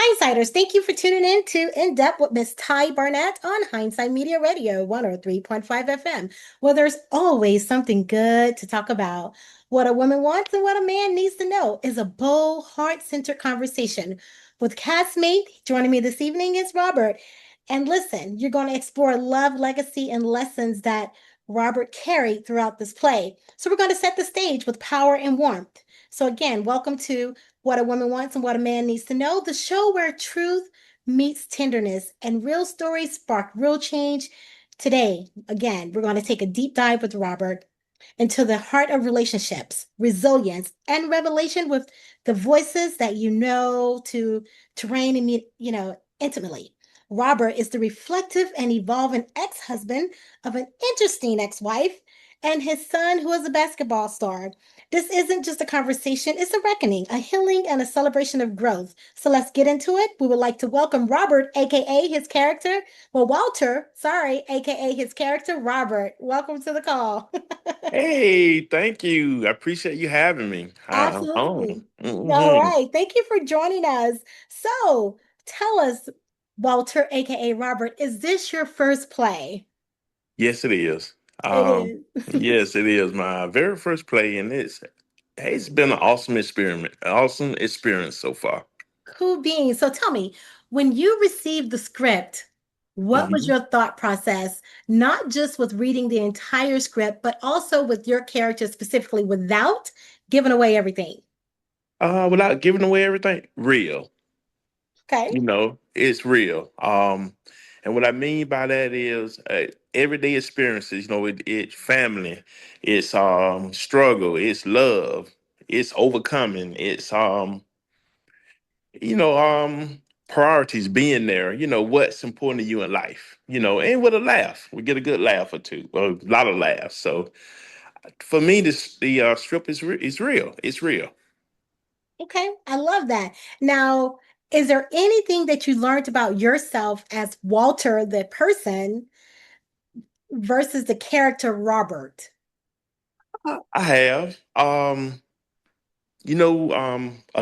Hindsighters, thank you for tuning in to In Depth with Miss Ty Barnett on Hindsight Media Radio 103.5 FM, where there's always something good to talk about. What a woman wants and what a man needs to know is a bold, heart-centered conversation. With castmate joining me this evening is Robert. And listen, you're going to explore love, legacy, and lessons that Robert carried throughout this play. So we're going to set the stage with power and warmth. So again, welcome to What a Woman Wants and What a Man Needs to Know, the show where truth meets tenderness and real stories spark real change. Today, again, we're going to take a deep dive with Robert into the heart of relationships, resilience, and revelation with the voices that you know to train and meet, intimately. Robert is the reflective and evolving ex-husband of an interesting ex-wife and his son who is a basketball star. This isn't just a conversation, it's a reckoning, a healing, and a celebration of growth. So let's get into it. We would like to welcome Robert, aka his character. Well, Walter, sorry, aka his character, Robert. Welcome to the call. Hey, thank you. I appreciate you having me. I'm home. Absolutely. All hmm right. Thank you for joining us. So tell us, Walter, aka Robert, is this your first play? Yes, it is. It Um, is. yes, it is my very first play, and it's been an awesome experience so far. Cool beans. So tell me, when you received the script, what was hmm your thought process, not just with reading the entire script, but also with your character specifically without giving away everything? Without giving away everything, real. Okay. It's real. And what I mean by that is everyday experiences. It's family, it's struggle, it's love, it's overcoming, it's you know, priorities being there, what's important to you in life, and with a laugh. We get a good laugh or two, a lot of laughs. So for me, the strip is real. It's real. Okay. I love that. Now, is there anything that you learned about yourself as Walter, the person, versus the character Robert? I have. A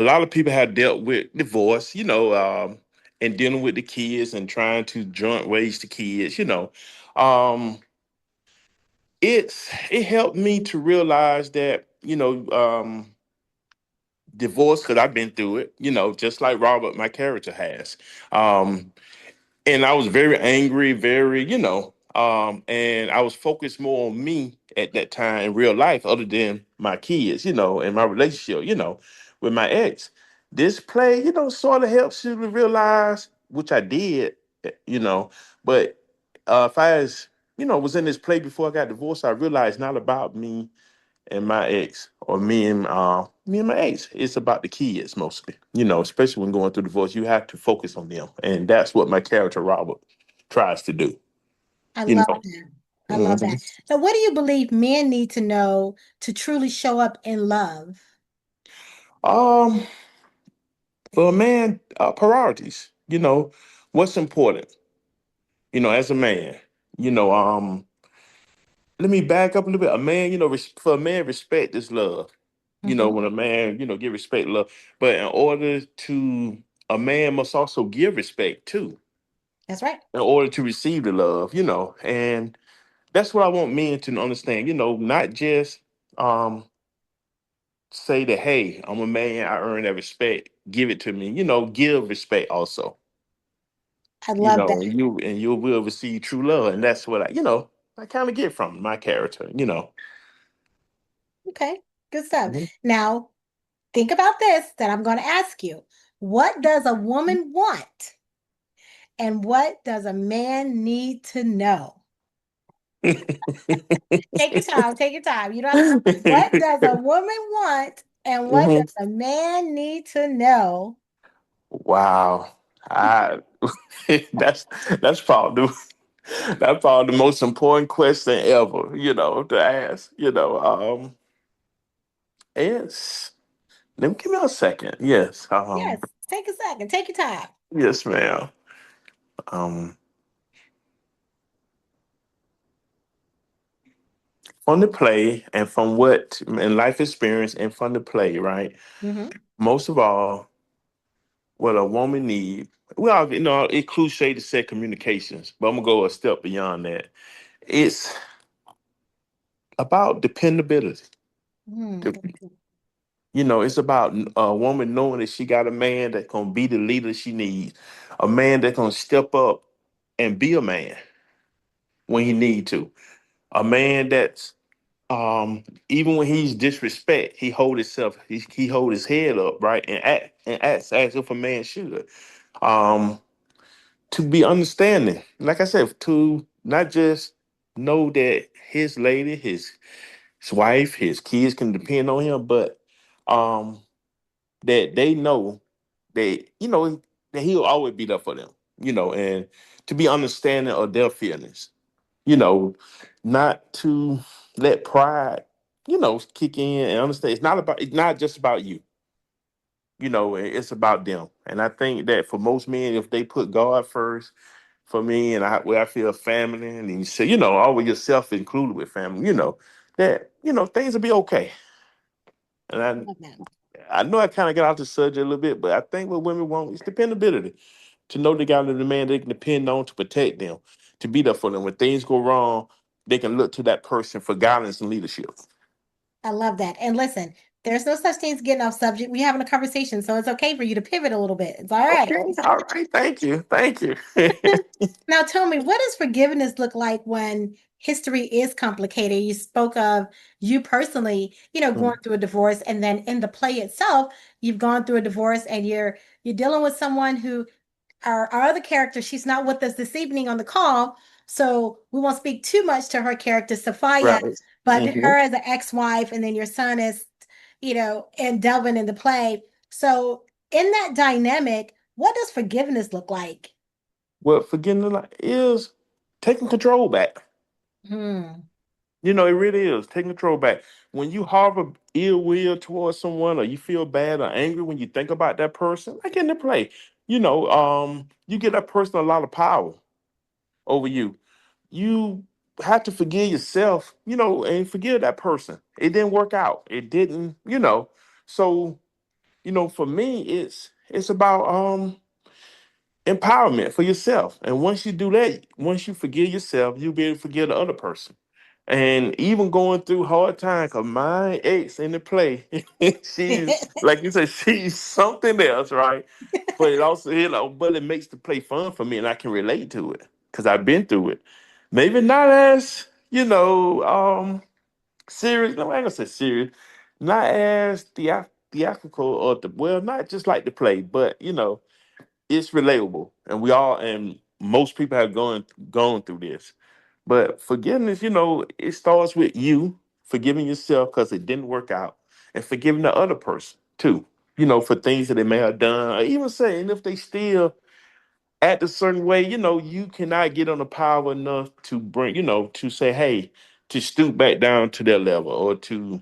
lot of people have dealt with divorce, and dealing with the kids and trying to joint raise the kids, Um, it helped me to realize that, divorce, because I've been through it, just like Robert, my character has. Um, and I was very angry, and I was focused more on me at that time in real life, other than my kids, and my relationship, with my ex. This play, sort of helps you to realize, which I did, you know, but if was in this play before I got divorced, I realized not about me and my ex or me and my ex. It's about the kids mostly. Especially when going through divorce, you have to focus on them, and that's what my character Robert tries to do. I You love know. that. I love that. Mhm. Now, what do you believe men need to know to truly show up in love? Um, for a man, priorities. What's important. As a man. You know, um, Let me back up a little bit. A man, for a man, respect is love. Hmm. When a man, give respect, love. But in order to, a man must also give respect too, That's right. in order to receive the love, and that's what I want men to understand, not just um say that, hey, I'm a man, I earn that respect, give it to me, give respect also, I love that. and you will receive true love. And that's what I kind of get from my character. Okay, good stuff. Mhm. Now, think about this that I'm going to ask you. What does a woman want? And what does a man need to know? Take your time. Take your time. You don't have to. What does a woman want? And what Mhm. does a man need to know? Wow. I that's that's probably that's probably the most important question ever, to ask. Yes. Let me give me a second. Yes. Yes, take a second. Take your time. Yes, ma'am. Um, from the play and from what in life experience and from the play, right? Hmm. Most of all, what a woman need. Well, it's cliche to say communications, but I'm gonna go a step beyond that. It's about dependability. Hmm. It's about a woman knowing that she got a man that's gonna be the leader she needs, a man that's gonna step up and be a man when he need to, a man that's even when he's disrespect, he hold his head up, right, and acts as if a man should. Um, to be understanding, like I said, to not just know that his lady, his wife, his kids can depend on him, but um that they know that that he'll always be there for them, and to be understanding of their feelings, you know, not to let pride, kick in and understand it's not just about you, it's about them. And I think that for most men, if they put God first, for me, and where I feel family, and then you say, always yourself included with family, that things will be okay. And Love that. I know I kind of got off the subject a little bit, but I think what women want is dependability. To know they got a man they can depend on to protect them, to be there for them. When things go wrong, they can look to that person for guidance and leadership. I love that. And listen, there's no such thing as getting off subject. We're having a conversation, so it's okay for you to pivot a little bit. It's all right. Okay, all right. Thank you. Thank you. Now tell me, what does forgiveness look like when history is complicated? You spoke of you personally, going through a divorce, and then in the play itself, you've gone through a divorce and you're dealing with someone who our other character, she's not with us this evening on the call, so we won't speak too much to her character, Sophia, Right. but Mhm. her as an ex-wife, and then your son is, and Delvin in the play. So in that dynamic, what does forgiveness look like? What forgetting is taking control back. Hmm. It really is taking control back. When you harbor ill will towards someone, or you feel bad or angry when you think about that person, like in the play, you give that person a lot of power over you. You have to forgive yourself, and forgive that person. It didn't work out. It didn't, So, for me, it's about empowerment for yourself. And once you do that, once you forgive yourself, you'll be able to forgive the other person. And even going through hard times, cause my ex in the play, she's like you said, she's something else, right? But it also, but it makes the play fun for me, and I can relate to it because I've been through it. Maybe not as serious. No, I ain't gonna say serious. Not as theatrical or not just like the play, but it's relatable, and we all and most people have gone through this. But forgiveness, it starts with you forgiving yourself because it didn't work out, and forgiving the other person too. For things that they may have done, or even saying if they still act a certain way, you cannot get on the power enough to bring, to say, hey, to stoop back down to their level, or to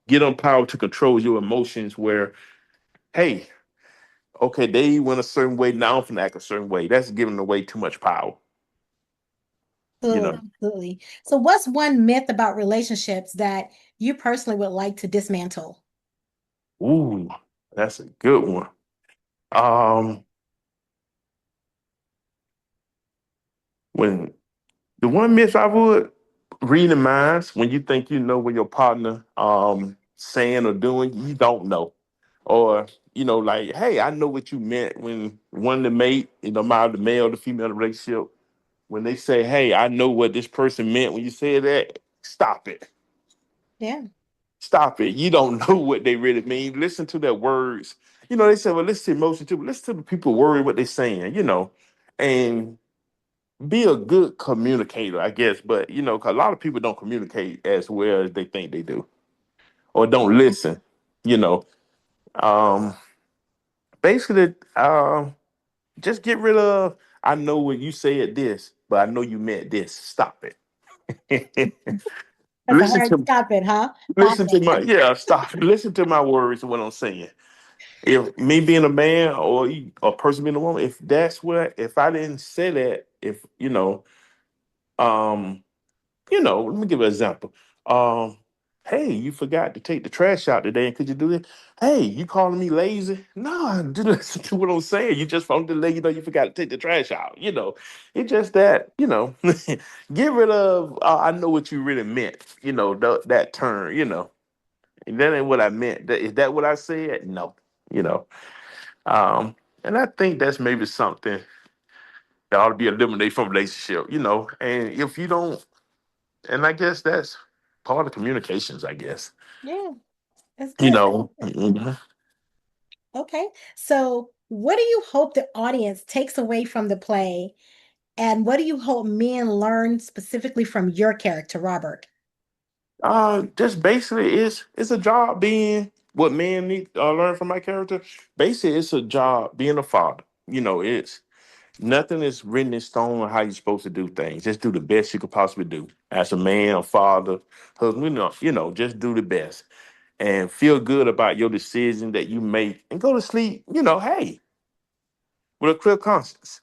get on power to control your emotions. Where, hey, okay, they went a certain way, now I'm gonna act a certain way. That's giving away too much power, you know. Absolutely, absolutely. So what's one myth about relationships that you personally would like to dismantle? Ooh, that's a good one. Um, when the one myth I would reading minds, when you think you know what your partner saying or doing, you don't know. Or, like, hey, I know what you meant when one of the mate, my the male, the female relationship, when they say, hey, I know what this person meant when you said that, stop it. Yeah. Stop it. You don't know what they really mean. Listen to their words. They say, well, listen to emotion too, but listen to the people worry what they're saying, and be a good communicator, I guess. But, 'cause a lot of people don't communicate as well as they think they do, or don't listen, you know. Um, basically, just get rid of, I know when you said this, but I know you meant this. Stop it. That's a listen hard to stop it, huh? Stop listen to it. my yeah, stop. Listen to my words, what I'm saying. If me being a man, or a person being a woman, if I didn't say that, if um let me give you an example. Hey, you forgot to take the trash out today, and could you do it? Hey, you calling me lazy? No, just listen to what I'm saying. You just wanted to let you know you forgot to take the trash out. It's just that, get rid of, I know what you really meant, that term, that ain't what I meant. Is that what I said? No, you know. And I think that's maybe something that ought to be eliminated from relationship, and if you don't, and I guess that's part of communications, I guess. Yeah, that's You good. know, mhm. Okay. So, what do you hope the audience takes away from the play? And what do you hope men learn specifically from your character, Robert? Just basically, it's a job being what men need learn from my character. Basically, it's a job being a father. It's nothing is written in stone on how you're supposed to do things. Just do the best you could possibly do as a man, a father, husband. Just do the best and feel good about your decision that you make, and go to sleep. Hey, with a clear conscience.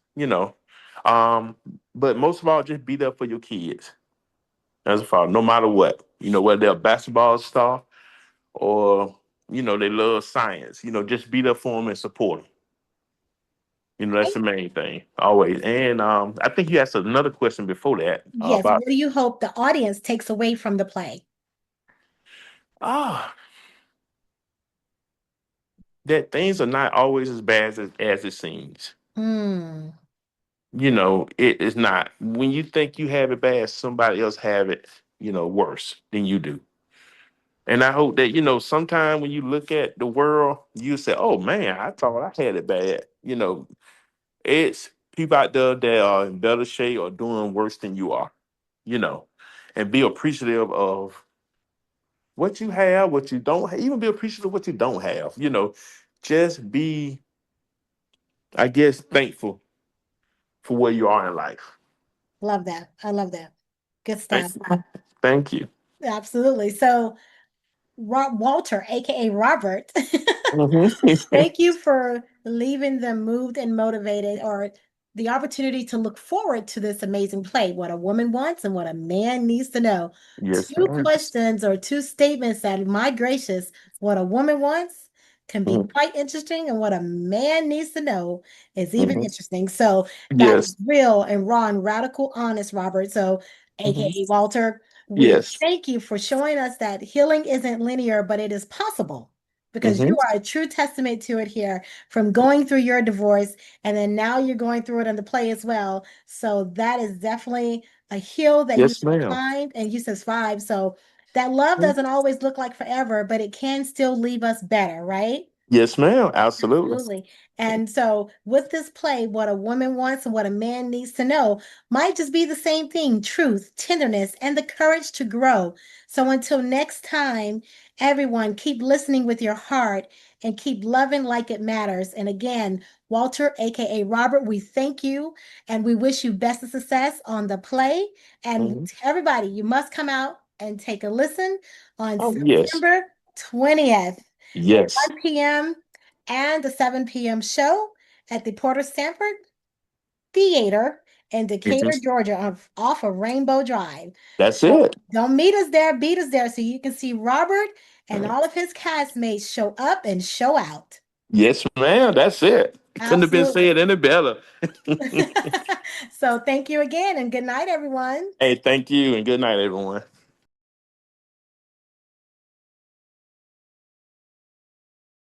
Um, but most of all, just be there for your kids as a father, no matter what. Whether they're a basketball star or they love science. Just be there for them and support them. That's the main thing always. And I think you asked another question before that Yes. about What do you hope the audience takes away from the play? ah that things are not always as bad as it seems. Hmm. It is not. When you think you have it bad, somebody else have it, worse than you do. And I hope that, sometime when you look at the world, you say, oh man, I thought I had it bad. It's people out there that are in better shape or doing worse than you are, you know, and be appreciative of what you have, what you don't have, even be appreciative of what you don't have, just be, I guess, thankful for where you are in life. Love that. I love that. Good Thank stuff. you. Thank you. Absolutely. So, Walter, aka Robert, Mhm. thank you for leaving them moved and motivated, or the opportunity to look forward to this amazing play, What a Woman Wants and What a Man Needs to Know. Yes, Two sir. questions or two statements that, my gracious, what a woman wants can be Mhm. quite interesting, and what a man needs to know is even Mhm. interesting. So that is Yes. real and raw and radical honest, Robert. So, Mhm. aka Walter, we Yes. thank you for showing us that healing isn't linear, but it is possible, because Hmm. you are a true testament to it here, from going through your divorce, and then now you're going through it in the play as well. So that is definitely a hill that you Yes, ma'am. climbed and you survived. So that love doesn't always look like forever, but it can still leave us better, right? Yes, ma'am. Absolutely. Absolutely. And so, with this play, what a woman wants and what a man needs to know might just be the same thing: truth, tenderness, and the courage to grow. So, until next time, everyone, keep listening with your heart and keep loving like it matters. And again, Walter, aka Robert, we thank you and we wish you best of success on the play. And Mhm. everybody, you must come out and take a listen on Oh, yes. September 20th at Yes. 1 p.m. and the 7 p.m. show at the Porter Sanford Theater in Decatur, Mhm. Georgia, off of Rainbow Drive. That's So it. don't meet us there, beat us there so you can see Robert and all of his castmates show up and show out. Yes, ma'am. That's it. It couldn't have been Absolutely. said any better. So thank you again and good night, everyone. Hey, thank you and good night, everyone.